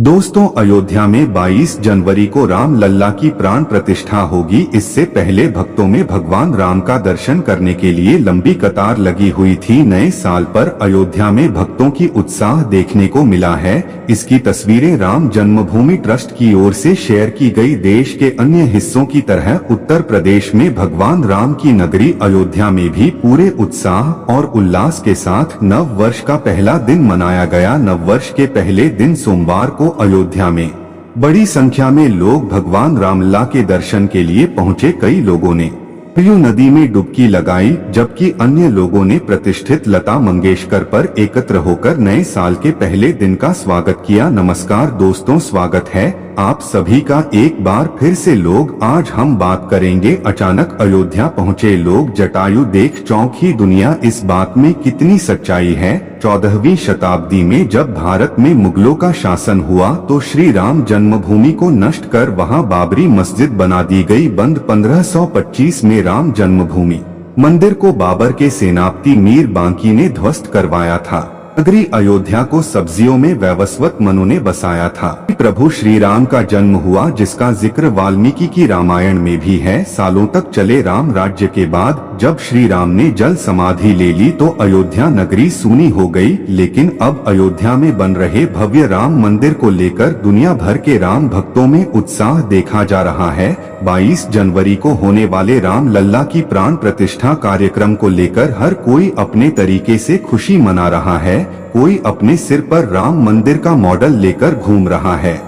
दोस्तों, अयोध्या में 22 जनवरी को राम लल्ला की प्राण प्रतिष्ठा होगी। इससे पहले भक्तों में भगवान राम का दर्शन करने के लिए लंबी कतार लगी हुई थी। नए साल पर अयोध्या में भक्तों की उत्साह देखने को मिला है। इसकी तस्वीरें राम जन्मभूमि ट्रस्ट की ओर से शेयर की गई। देश के अन्य हिस्सों की तरह उत्तर प्रदेश में भगवान राम की नगरी अयोध्या में भी पूरे उत्साह और उल्लास के साथ नव वर्ष का पहला दिन मनाया गया। नव वर्ष के पहले दिन सोमवार को अयोध्या में बड़ी संख्या में लोग भगवान रामलला के दर्शन के लिए पहुंचे। कई लोगों ने सरयू नदी में डुबकी लगाई, जबकि अन्य लोगों ने प्रतिष्ठित लता मंगेशकर पर एकत्र होकर नए साल के पहले दिन का स्वागत किया। नमस्कार दोस्तों, स्वागत है आप सभी का एक बार फिर से। लोग आज हम बात करेंगे अचानक अयोध्या पहुंचे लोग, जटायु देख चौंकी दुनिया। इस बात में कितनी सच्चाई है? 14वीं शताब्दी में जब भारत में मुगलों का शासन हुआ तो श्री राम जन्मभूमि को नष्ट कर वहां बाबरी मस्जिद बना दी गई बंद। 1525 में राम जन्मभूमि मंदिर को बाबर के सेनापति मीर बांकी ने ध्वस्त करवाया था। नगरी अयोध्या को सब्जियों में वैवस्वत मनु ने बसाया था। प्रभु श्री राम का जन्म हुआ, जिसका जिक्र वाल्मीकि की रामायण में भी है। सालों तक चले राम राज्य के बाद जब श्री राम ने जल समाधि ले ली तो अयोध्या नगरी सूनी हो गई। लेकिन अब अयोध्या में बन रहे भव्य राम मंदिर को लेकर दुनिया भर के राम भक्तों में उत्साह देखा जा रहा है। 22 जनवरी को होने वाले राम लल्ला की प्राण प्रतिष्ठा कार्यक्रम को लेकर हर कोई अपने तरीके से खुशी मना रहा है। कोई अपने सिर पर राम मंदिर का मॉडल लेकर घूम रहा है,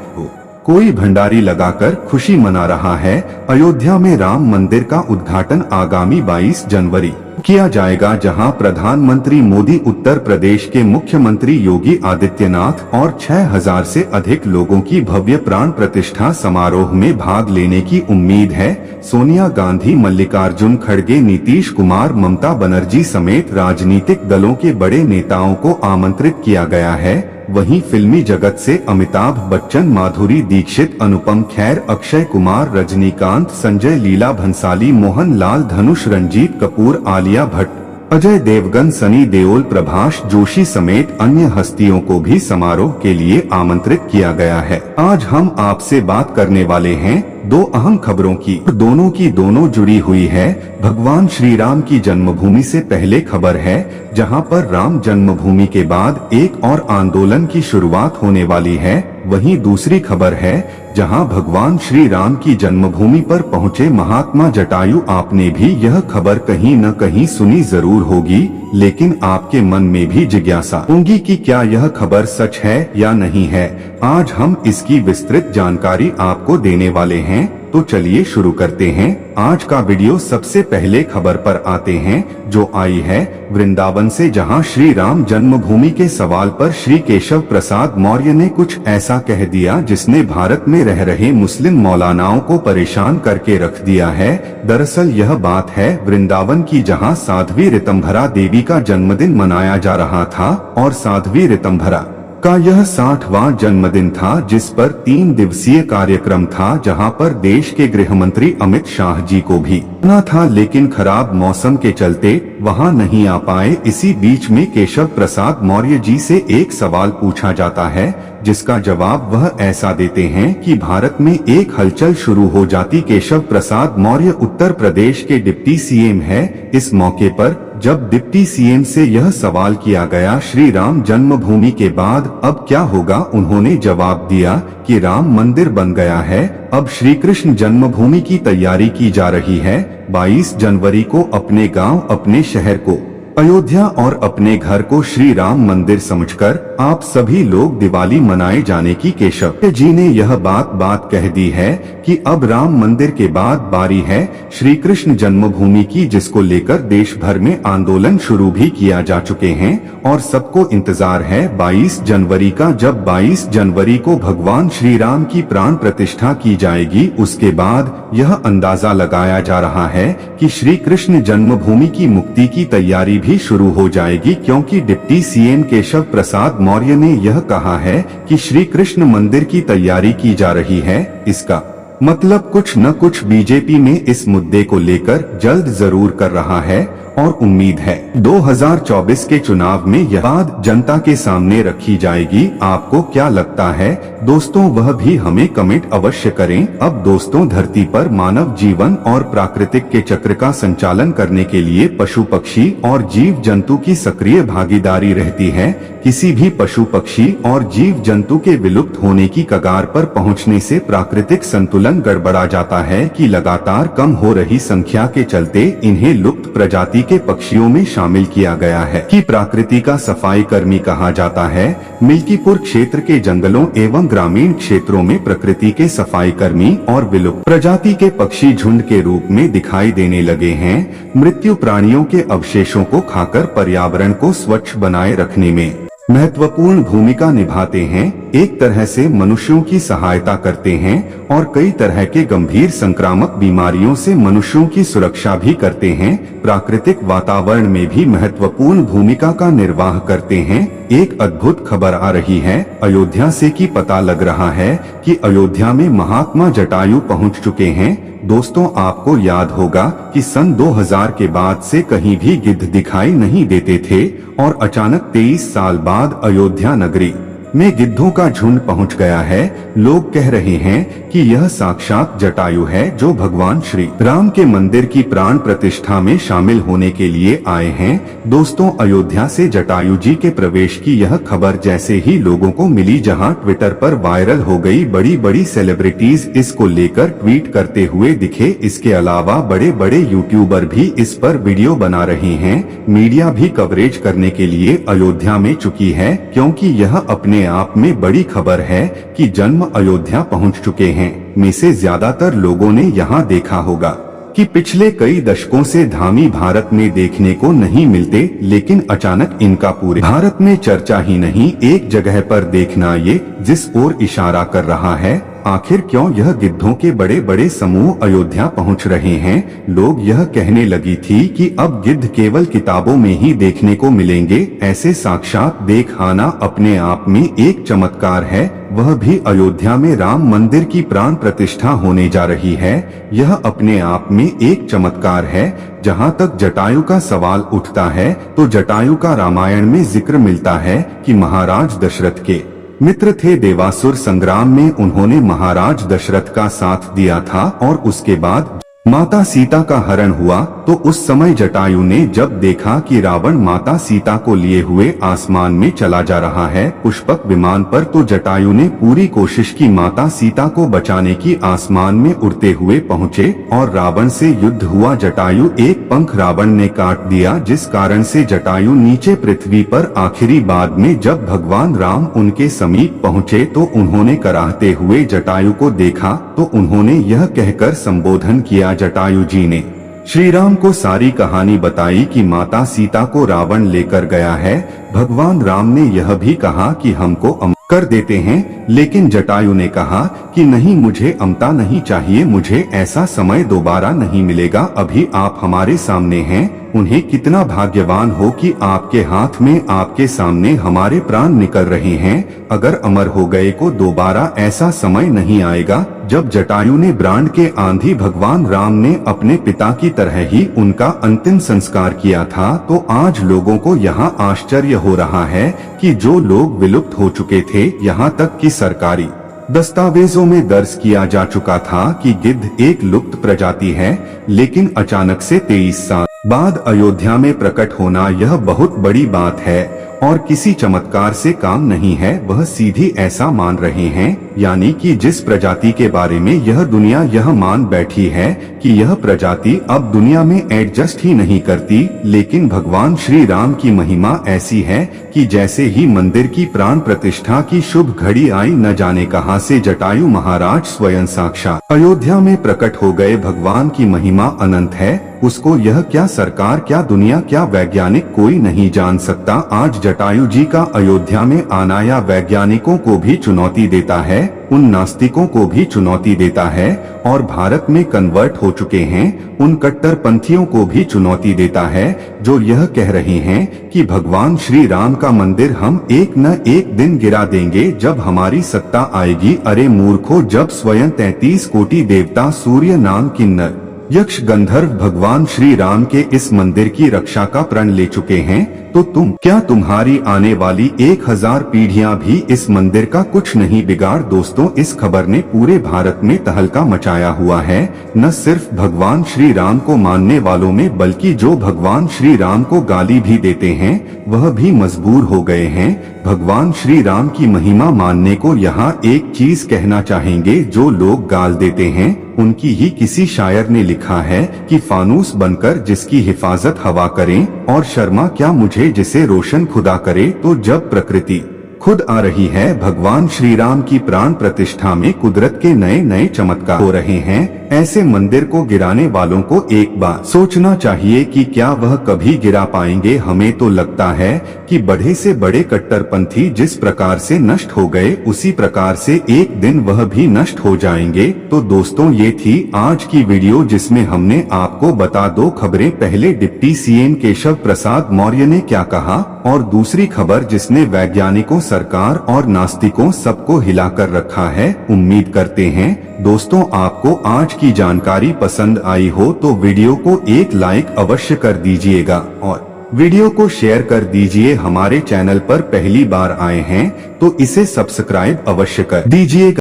कोई भंडारी लगाकर खुशी मना रहा है। अयोध्या में राम मंदिर का उद्घाटन आगामी 22 जनवरी किया जाएगा, जहां प्रधानमंत्री मोदी, उत्तर प्रदेश के मुख्यमंत्री योगी आदित्यनाथ और 6000 से अधिक लोगों की भव्य प्राण प्रतिष्ठा समारोह में भाग लेने की उम्मीद है। सोनिया गांधी, मल्लिकार्जुन खड़गे, नीतीश कुमार, ममता बनर्जी समेत राजनीतिक दलों के बड़े नेताओं को आमंत्रित किया गया है। वहीं फिल्मी जगत से अमिताभ बच्चन, माधुरी दीक्षित, अनुपम खेर, अक्षय कुमार, रजनीकांत, संजय लीला भंसाली, मोहन लाल, धनुष, रंजीत कपूर, आलिया भट्ट, अजय देवगन, सनी देओल, प्रभास जोशी समेत अन्य हस्तियों को भी समारोह के लिए आमंत्रित किया गया है। आज हम आपसे बात करने वाले हैं दो अहम खबरों की, दोनों की दोनों जुड़ी हुई है। भगवान श्री राम की जन्मभूमि से पहले खबर है, जहां पर राम जन्मभूमि के बाद एक और आंदोलन की शुरुआत होने वाली है। वहीं दूसरी खबर है, जहां भगवान श्री राम की जन्मभूमि पर पहुंचे महात्मा जटायु। आपने भी यह खबर कहीं न कहीं सुनी जरूर होगी, लेकिन आपके मन में भी जिज्ञासा होगी कि क्या यह खबर सच है या नहीं है। आज हम इसकी विस्तृत जानकारी आपको देने वाले हैं, तो चलिए शुरू करते हैं आज का वीडियो। सबसे पहले खबर पर आते हैं, जो आई है वृंदावन से, जहां श्री राम जन्मभूमि के सवाल पर श्री केशव प्रसाद मौर्य ने कुछ ऐसा कह दिया जिसने भारत में रह रहे मुस्लिम मौलानाओं को परेशान करके रख दिया है। दरअसल यह बात है वृंदावन की, जहां साध्वी ऋतंभरा देवी का जन्मदिन मनाया जा रहा था और साध्वी ऋतंभरा का यह 60वां जन्मदिन था, जिस पर 3 दिवसीय कार्यक्रम था, जहां पर देश के गृह मंत्री अमित शाह जी को भी आना था, लेकिन खराब मौसम के चलते वहां नहीं आ पाए। इसी बीच में केशव प्रसाद मौर्य जी से एक सवाल पूछा जाता है, जिसका जवाब वह ऐसा देते हैं कि भारत में एक हलचल शुरू हो जाती। केशव प्रसाद मौर्य उत्तर प्रदेश के डिप्टी सीएम है। इस मौके पर जब डिप्टी सीएम से यह सवाल किया गया, श्री राम जन्मभूमि के बाद अब क्या होगा, उन्होंने जवाब दिया कि राम मंदिर बन गया है, अब श्री कृष्ण जन्मभूमि की तैयारी की जा रही है। 22 जनवरी को अपने गांव, अपने शहर को अयोध्या और अपने घर को श्री राम मंदिर समझकर आप सभी लोग दिवाली मनाए जाने की केशव जी ने यह बात कह दी है कि अब राम मंदिर के बाद बारी है श्री कृष्ण जन्मभूमि की, जिसको लेकर देश भर में आंदोलन शुरू भी किया जा चुके हैं और सबको इंतजार है 22 जनवरी का। जब 22 जनवरी को भगवान श्री राम की प्राण प्रतिष्ठा की जाएगी, उसके बाद यह अंदाजा लगाया जा रहा है कि श्री कृष्ण जन्मभूमि की मुक्ति की तैयारी भी शुरू हो जाएगी, क्योंकि डिप्टी सीएम केशव प्रसाद मौर्य ने यह कहा है कि श्री कृष्ण मंदिर की तैयारी की जा रही है। इसका मतलब कुछ न कुछ बीजेपी में इस मुद्दे को लेकर जल्द जरूर कर रहा है और उम्मीद है 2024 के चुनाव में यह बात जनता के सामने रखी जाएगी। आपको क्या लगता है दोस्तों, वह भी हमें कमेंट अवश्य करें। अब दोस्तों, धरती पर मानव जीवन और प्राकृतिक के चक्र का संचालन करने के लिए पशु पक्षी और जीव जंतु की सक्रिय भागीदारी रहती है। किसी भी पशु पक्षी और जीव जंतु के विलुप्त होने की कगार पर पहुंचने से प्राकृतिक संतुलन गड़बड़ा जाता है कि लगातार कम हो रही संख्या के चलते इन्हें लुप्त प्रजाति के पक्षियों में शामिल किया गया है कि प्रकृति का सफाई कर्मी कहा जाता है। मिल्कीपुर क्षेत्र के जंगलों एवं ग्रामीण क्षेत्रों में प्रकृति के सफाई कर्मी और विलुप्त प्रजाति के पक्षी झुंड के रूप में दिखाई देने लगे हैं। मृत्यु प्राणियों के अवशेषों को खाकर पर्यावरण को स्वच्छ बनाए रखने में महत्वपूर्ण भूमिका निभाते हैं। एक तरह से मनुष्यों की सहायता करते हैं और कई तरह के गंभीर संक्रामक बीमारियों से मनुष्यों की सुरक्षा भी करते हैं। प्राकृतिक वातावरण में भी महत्वपूर्ण भूमिका का निर्वाह करते हैं। एक अद्भुत खबर आ रही है अयोध्या से कि पता लग रहा है कि अयोध्या में महात्मा जटायु पहुंच चुके हैं। दोस्तों, आपको याद होगा कि सन 2000 के बाद से कहीं भी गिद्ध दिखाई नहीं देते थे और अचानक 23 साल बाद अयोध्या नगरी में गिद्धों का झुंड पहुंच गया है। लोग कह रहे हैं कि यह साक्षात जटायु है जो भगवान श्री राम के मंदिर की प्राण प्रतिष्ठा में शामिल होने के लिए आए हैं। दोस्तों, अयोध्या से जटायु जी के प्रवेश की यह खबर जैसे ही लोगों को मिली, जहां ट्विटर पर वायरल हो गई, बड़ी बड़ी सेलिब्रिटीज इसको लेकर ट्वीट करते हुए दिखे। इसके अलावा बड़े बड़े यूट्यूबर भी इस पर वीडियो बना रहे हैं। मीडिया भी कवरेज करने के लिए अयोध्या में चुकी है, क्योंकि यह अपने आप में बड़ी खबर है कि जन्म अयोध्या पहुंच चुके हैं। में से ज्यादातर लोगों ने यहां देखा होगा कि पिछले कई दशकों से धामी भारत में देखने को नहीं मिलते, लेकिन अचानक इनका पूरे भारत में चर्चा ही नहीं, एक जगह पर देखना ये जिस ओर इशारा कर रहा है। आखिर क्यों यह गिद्धों के बड़े बड़े समूह अयोध्या पहुंच रहे हैं? लोग यह कहने लगी थी कि अब गिद्ध केवल किताबों में ही देखने को मिलेंगे। ऐसे साक्षात देख आना अपने आप में एक चमत्कार है, वह भी अयोध्या में राम मंदिर की प्राण प्रतिष्ठा होने जा रही है। यह अपने आप में एक चमत्कार है। जहाँ तक जटायु का सवाल उठता है तो जटायु का रामायण में जिक्र मिलता है कि महाराज दशरथ के मित्र थे। देवासुर संग्राम में उन्होंने महाराज दशरथ का साथ दिया था और उसके बाद माता सीता का हरण हुआ तो उस समय जटायु ने जब देखा कि रावण माता सीता को लिए हुए आसमान में चला जा रहा है पुष्पक विमान पर, तो जटायु ने पूरी कोशिश की माता सीता को बचाने की। आसमान में उड़ते हुए पहुँचे और रावण से युद्ध हुआ। जटायु एक पंख रावण ने काट दिया, जिस कारण से जटायु नीचे पृथ्वी पर। आखिरी बाद में जब भगवान राम उनके समीप पहुँचे तो उन्होंने कराहते हुए जटायु को देखा तो उन्होंने यह कहकर संबोधन किया। जटायु जी ने श्री राम को सारी कहानी बताई कि माता सीता को रावण लेकर गया है। भगवान राम ने यह भी कहा कि हमको अमर कर देते हैं, लेकिन जटायु ने कहा कि नहीं, मुझे अमता नहीं चाहिए, मुझे ऐसा समय दोबारा नहीं मिलेगा। अभी आप हमारे सामने हैं। उन्हें कितना भाग्यवान हो कि आपके हाथ में, आपके सामने हमारे प्राण निकल रहे हैं। अगर अमर हो गए को दोबारा ऐसा समय नहीं आएगा। जब जटायु ने ब्रांड के आंधी भगवान राम ने अपने पिता की तरह ही उनका अंतिम संस्कार किया था, तो आज लोगों को यहाँ आश्चर्य हो रहा है कि जो लोग विलुप्त हो चुके थे, यहाँ तक कि सरकारी दस्तावेजों में दर्ज किया जा चुका था कि गिद्ध एक लुप्त प्रजाति है, लेकिन अचानक से 23 साल बाद अयोध्या में प्रकट होना यह बहुत बड़ी बात है और किसी चमत्कार से काम नहीं है। वह सीधी ऐसा मान रहे हैं, यानी कि जिस प्रजाति के बारे में यह दुनिया यह मान बैठी है कि यह प्रजाति अब दुनिया में एडजस्ट ही नहीं करती, लेकिन भगवान श्री राम की महिमा ऐसी है कि जैसे ही मंदिर की प्राण प्रतिष्ठा की शुभ घड़ी आई, न जाने कहां से जटायु महाराज स्वयं साक्षात अयोध्या में प्रकट हो गए। भगवान की महिमा अनंत है, उसको यह क्या सरकार, क्या दुनिया, क्या वैज्ञानिक कोई नहीं जान सकता। आज जटायु जी का अयोध्या में आना या वैज्ञानिकों को भी चुनौती देता है, उन नास्तिकों को भी चुनौती देता है और भारत में कन्वर्ट हो चुके हैं उन कट्टरपंथियों को भी चुनौती देता है, जो यह कह रहे हैं कि भगवान श्री राम का मंदिर हम एक न एक दिन गिरा देंगे जब हमारी सत्ता आएगी। अरे मूर्खों, जब स्वयं 33 कोटि देवता सूर्य नाम किन्नर यक्ष गंधर्व भगवान श्री राम के इस मंदिर की रक्षा का प्रण ले चुके हैं, तो क्या तुम्हारी आने वाली 1000 पीढ़ियां भी इस मंदिर का कुछ नहीं बिगाड़। दोस्तों, इस खबर ने पूरे भारत में तहलका मचाया हुआ है। न सिर्फ भगवान श्री राम को मानने वालों में, बल्कि जो भगवान श्री राम को गाली भी देते हैं वह भी मजबूर हो गए हैं भगवान श्री राम की महिमा मानने को। यहाँ एक चीज कहना चाहेंगे, जो लोग गाल देते हैं उनकी ही किसी शायर ने लिखा है कि फानूस बनकर जिसकी हिफाजत हवा करें, और शर्मा क्या मुझे जिसे रोशन खुदा करे। तो जब प्रकृति खुद आ रही है भगवान श्री राम की प्राण प्रतिष्ठा में, कुदरत के नए नए चमत्कार हो रहे हैं, ऐसे मंदिर को गिराने वालों को एक बार सोचना चाहिए कि क्या वह कभी गिरा पाएंगे। हमें तो लगता है कि बड़े से बड़े कट्टरपंथी जिस प्रकार से नष्ट हो गए, उसी प्रकार से एक दिन वह भी नष्ट हो जाएंगे। तो दोस्तों, ये थी आज की वीडियो जिसमें हमने आपको बता दो खबरें। पहले डिप्टी सीएम केशव प्रसाद मौर्य ने क्या कहा, और दूसरी खबर जिसने वैज्ञानिकों, सरकार और नास्तिकों सबको हिलाकर रखा है। उम्मीद करते हैं दोस्तों आपको आज की जानकारी पसंद आई हो, तो वीडियो को एक लाइक अवश्य कर दीजिएगा और वीडियो को शेयर कर दीजिए। हमारे चैनल पर पहली बार आए हैं तो इसे सब्सक्राइब अवश्य कर दीजिएगा।